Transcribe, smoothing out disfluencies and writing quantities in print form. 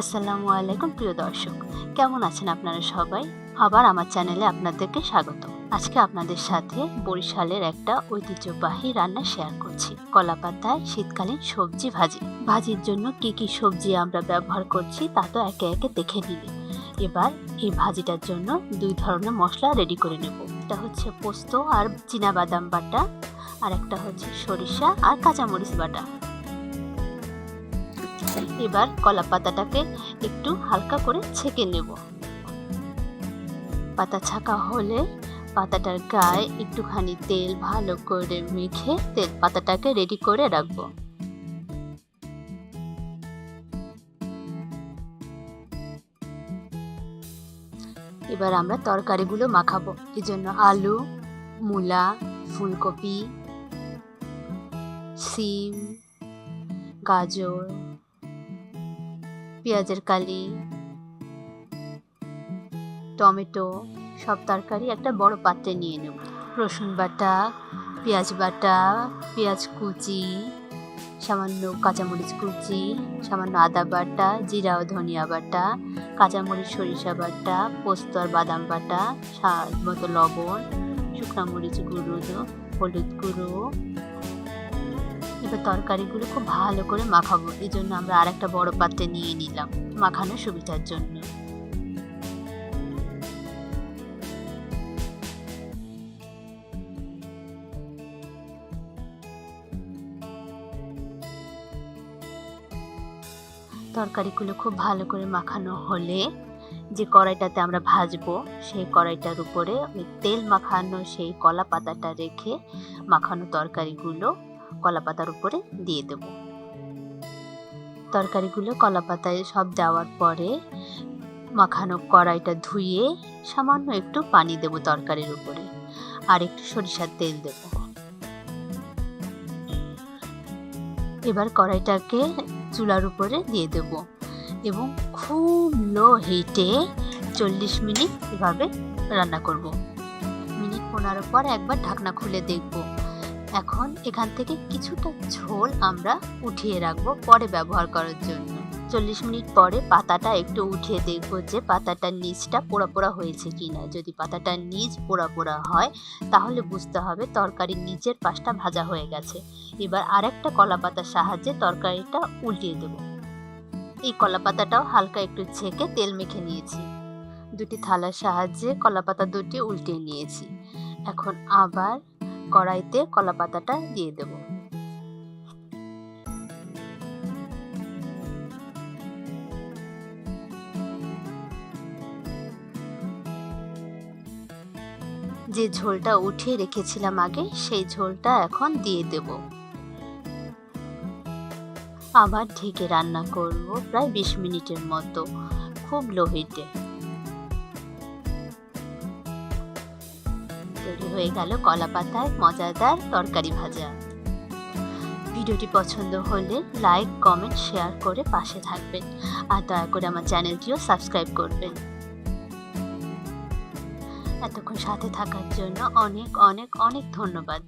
আসসালামু আলাইকুম প্রিয় দর্শক, কেমন আছেন আপনারা সবাই? আবার আমার চ্যানেলে আপনাদেরকে স্বাগত। আজকে আপনাদের সাথে বরিশালের একটা ঐতিহ্যবাহী রান্না শেয়ার করছি, কলাপাতায় শীতকালীন সবজি ভাজি। ভাজির জন্য কি কি সবজি আমরা ব্যবহার করছি তা তো একে একে দেখে নিলে। এবার এই ভাজিটার জন্য দুই ধরনের মশলা রেডি করে নেব। এটা হচ্ছে পোস্ত আর চীনাবাদাম বাটা, আর একটা হচ্ছে সরিষা আর কাঁচামরিচ বাটা। এবার কলা পাতাটাকে একটু হালকা করে ছেঁকে নেব। পাতা ছাঁকা হলে পাতাটার গায়ে একটুখানি তেল ভালো করে মেখে পাতাটাকে রেডি করে রাখবো। এবার আমরা তরকারিগুলো মাখাবো। এই জন্য আলু, মূলা, ফুলকপি, সিম, গাজর, পেঁয়াজের কালি, টমেটো সব তরকারি একটা বড় পাত্রে নিয়ে নেব। রসুন বাটা, পেঁয়াজ বাটা, পেঁয়াজ কুচি, সামান্য কাঁচামরিচ কুচি, সামান্য আদা বাটা, জিরা ও ধনিয়া বাটা, কাঁচামরিচ সরিষা বাটা, পোস্ত আর বাদাম বাটা, স্বাদ মতো লবণ, শুকনো মরিচ গুঁড়ো, হলুদ গুঁড়ো। এবার তরকারিগুলো খুব ভালো করে মাখাবো। এই জন্য আমরা আরেকটা বড় পাত্রে নিয়ে নিলাম মাখানোর সুবিধার জন্য। তরকারিগুলো খুব ভালো করে মাখানো হলে যে কড়াইটাতে আমরা ভাজবো সেই কড়াইটার উপরে ওই তেল মাখানো সেই কলা পাতাটা রেখে মাখানো তরকারিগুলো কলা পাতার উপরে দিয়ে দেব। তরকারিগুলো কলা পাতায় সব দেওয়ার পরে মাখানো কড়াইটা ধুয়ে সামান্য একটু পানি দেব তরকারির উপরে, আর একটু সরিষার তেল দেব। এবার কড়াইটাকে চুলার উপরে দিয়ে দেব এবং খুব লো হিটে 40 মিনিট এভাবে রান্না করব। মিনিট 15 পর একবার ঢাকনা খুলে দেখব। এখন এখান থেকে কিছুটা ঝোল আমরা উঠিয়ে রাখবো পরে ব্যবহার করার জন্য। 40 মিনিট পরে পাতাটা একটু উঠিয়ে দেখব যে পাতাটার নিচটা পোড়া পোড়া হয়েছে কিনা। যদি পাতাটার নিচ পোড়া পোড়া হয় তাহলে বুঝতে হবে তরকারির নিচের পাশটা ভাজা হয়ে গেছে। এবার আরেকটা কলা পাতার সাহায্যে তরকারিটা উল্টিয়ে দেব। এই কলা পাতাটাও হালকা একটু ছেঁকে তেল মেখে নিয়েছি। দুটি থালার সাহায্যে কলা পাতা দুটি উল্টিয়ে নিয়েছি। এখন আবার কড়াইতে কলা পাতাটা দিয়ে দেব। যে ঝোলটা উঠিয়ে রেখেছিলাম আগে সেই ঝোলটা এখন দিয়ে দেব। আবার ঢেকে রান্না করব প্রায় 20 মিনিটের মতো, খুব লো হিটে। তৈরি হয়ে গেল কলা পাতায় মজাদার তরকারি ভাজা। ভিডিওটি পছন্দ হলে লাইক, কমেন্ট, শেয়ার করে পাশে থাকবেন, আর দয়া করে আমার চ্যানেলটিও সাবস্ক্রাইব করবেন। এতক্ষণ সাথে থাকার জন্য অনেক অনেক অনেক ধন্যবাদ।